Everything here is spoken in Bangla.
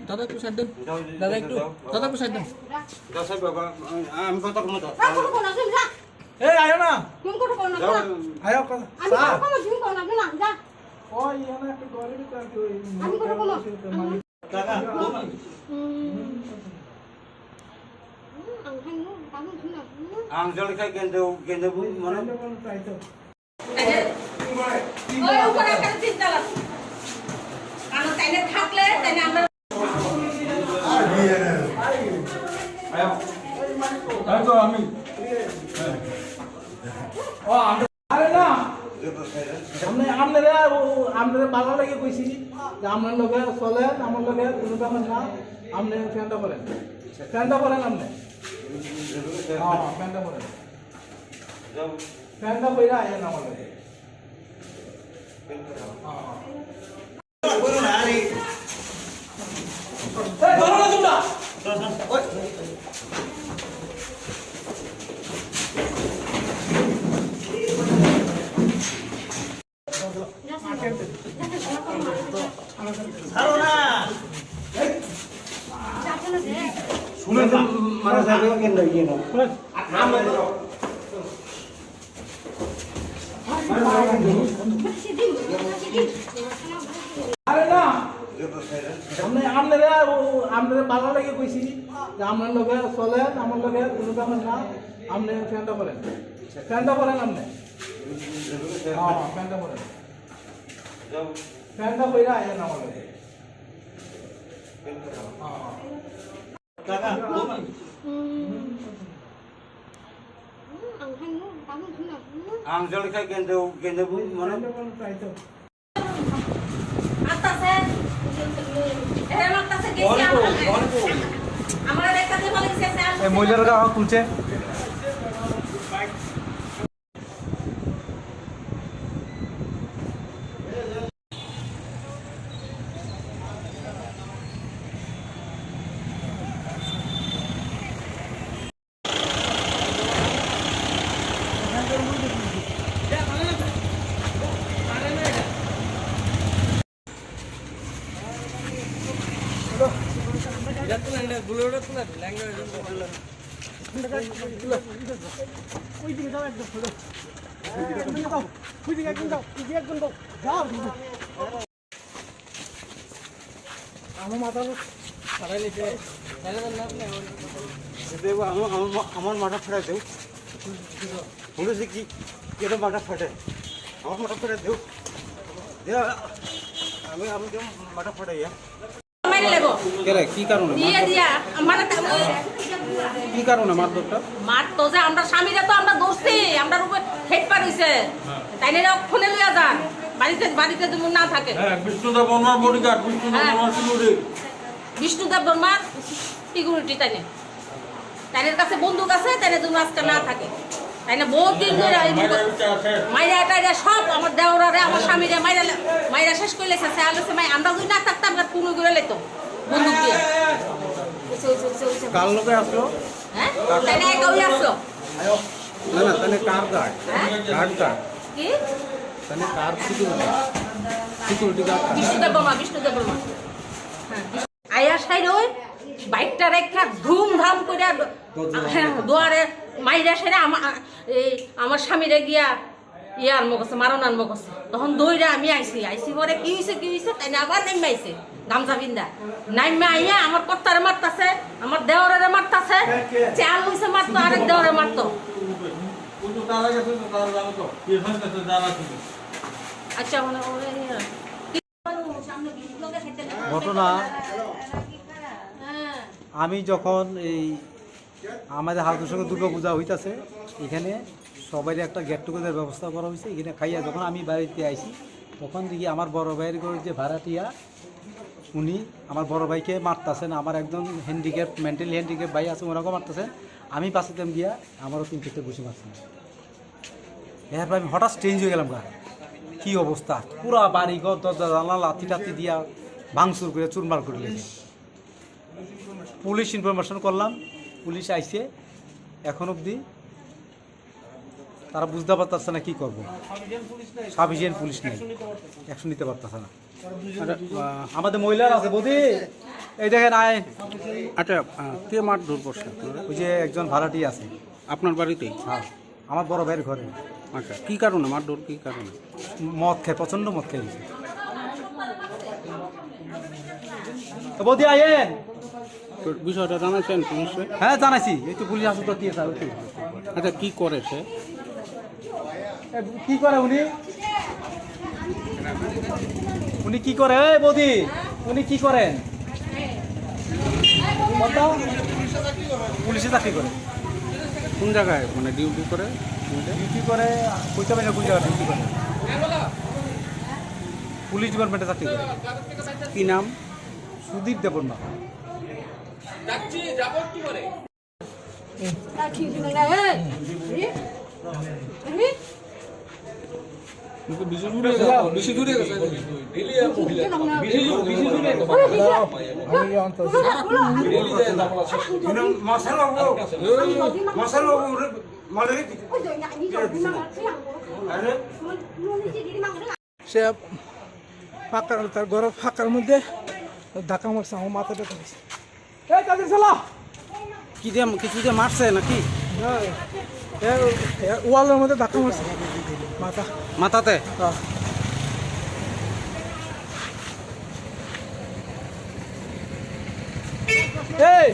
দাদা একটু সাইড দেন, দাদা একটু সাইড দেন। আমি কথা কোনো এই আয়ো না যাও আয়ো স্যার আমি কথা বলো টাকা আঞ্চল খাই কেন্দ্র মানে ওই উপরে একটা চিন্তা লাগছে কারণ তাইলে থাকলে তাইলে আমরা আমি ও আরে না আপনারা বাধা লাগে কইছি যে আপনার লগে চলেন আমার লগে কোনো ব্যাপার না আপনি ফ্যানটা করেন আপনি হ্যাঁ ফ্যানটা করেন ফ্যানটা কইরা আইয়েন আমার লগে শুনেন মানে যাবে কেন্দ্র গিয়ে না আরে না আপনারা বাধা লাগে কইছি যে আপনার লগে চলেন আমার লগে কোনো ব্যাপার না আপনি ফ্যানটা করেন আপনি হ্যাঁ ফ্যানটা করেন ফ্যানটা কইরা আইয়েন আমার লগে টাকা আঞ্চল খাই কেন্দ্র মানে আত্তাছে এর মাত্তাছে গেছি আমরা দেখতে বলেছে স্যার মহিলার গাওয়া খুলছে আমার মাথা আমার মাথা ফেরা দেও শুনেছি কি কেন মাথা ফাটে আমার মাথা ফেরা দেও আমি মাথা ফাটাই মাইরে লাগো কি কারণে দিয়ে দিয়া মানে কি কারণে মারধরটা মার তো যে আমরা স্বামীরা তো আমরা দোষী আমরা উপরে হেড পার হইছে তাই না ফোনে লইয়া যান বাড়িতে যেমন না থাকে বিষ্ণুদেব বর্মার বডিগার্ড বিষ্ণুদেব বর্মার সিকিউরিটি তাইনের কাছে বন্দুক আছে তাইনের জন্য আজকে না থাকে তাই না বহুত দিন ধরে মাইরা টাইরা সব আমার দেওরারে আমার স্বামীরে মাইরা শেষ করে লেছে সে আলোচে মাই আমরা যদি না থাকতাম আমরা পুনু করে লেতো বন্দুক দিয়ে কার লোকে আসলো হ্যাঁ তাই না একাই আসলো না না তাহলে কার গার্ড গার্ডটা কি তাহলে কার সিকিউরিটি গার্ড বিষ্ণুদেব বর্মা হ্যাঁ আয়া সাইড ওই বাইকটা রেখা ধুমধাম করে দুয়ারে মাইরা সেরা আমার স্বামীরে গিয়া ইয়ে আনবো করছে মারণ আনবো করছে তখন দইরা আমি আইসি পরে কি হয়েছে তাই না আবার নেমে আইসে গামছা বিন্দা নাইমে আইয়া আমার কর্তারে মারতাছে আমার দেওয়ারে মারতাছে চাল হইছে মারতো আরেক দেওয়ারে মারতো আচ্ছা ঘটনা আমি যখন এই আমাদের হাতের সঙ্গে দুর্গা পূজা হইতাছে এখানে সবাই একটা গেট টুগেদার ব্যবস্থা করা হয়েছে এখানে খাইয়া যখন আমি বাড়িতে আইছি তখন দেখি আমার বড় ভাইয়ের ঘরের যে ভাড়াটিয়া উনি আমার বড় ভাইকে মারতেছেন আমার একজন হ্যান্ডিক্যাপ মেন্টালি হ্যান্ডিক্যাপ ভাই আছে ওনাকেও মারতেছেন আমি পাশেতাম গিয়া আমারও 3-4টা ঘুষি মারছেন এরপর আমি হঠাৎ চেঞ্জ হয়ে গেলাম গা কী অবস্থা পুরা বাড়ি ঘর দরজা জানলা লাথি টাথি দিয়া ভাঙচুর করে চুরমার করে লেগেছে পুলিশ ইনফরমেশন করলাম পুলিশ আইসে এখন অবধি তারা বুঝতে পারতেছে না কি করবো সাফিসিয়েন্ট পুলিশ নেই অ্যাকশন নিতে পারতেছে না আমাদের মহিলারা আছে বৌদি এই দেখেন আইন আচ্ছা কে মারধর করছে আপনারা? ওই যে একজন ভাড়াটি আছে, আপনার বাড়িতেই? হ্যাঁ আমার বড় ভাইয়ের ঘরে। আচ্ছা কি কারণে মারধর, কি কারণে? মদ খেয়ে, প্রচণ্ড মদ খেয়ে গেছে। বৌদি আইন। তো বিষয়টা জানাচ্ছেন পুলিশে? হ্যাঁ জানাইছি, এই তো পুলিশ আসো তো কি স্যার। আচ্ছা কি করে সে? কি করে উনি? উনি কি করে? এই বৌদি উনি কি করেন? পুলিশে চাকরি করে। কোন জায়গায় মানে ডিউটি করে? ডিউটি করে কইতে পারি না কোন জায়গায় ডিউটি করে। পুলিশ ডিপার্টমেন্টে চাকরি করে। কি নাম? সুদীপ দেবর্মা। সে ফাঁকার তার ঘরের ফাঁকার মধ্যে ধাক্কা মারছে, আমার মাথাটা ধরেছে। এই কাদের চালা কি দিয়ে কিছু দিয়ে মারছে নাকি? ওয়ালের মধ্যে ধাক্কা মারছে মাথা। মাথাতে? এই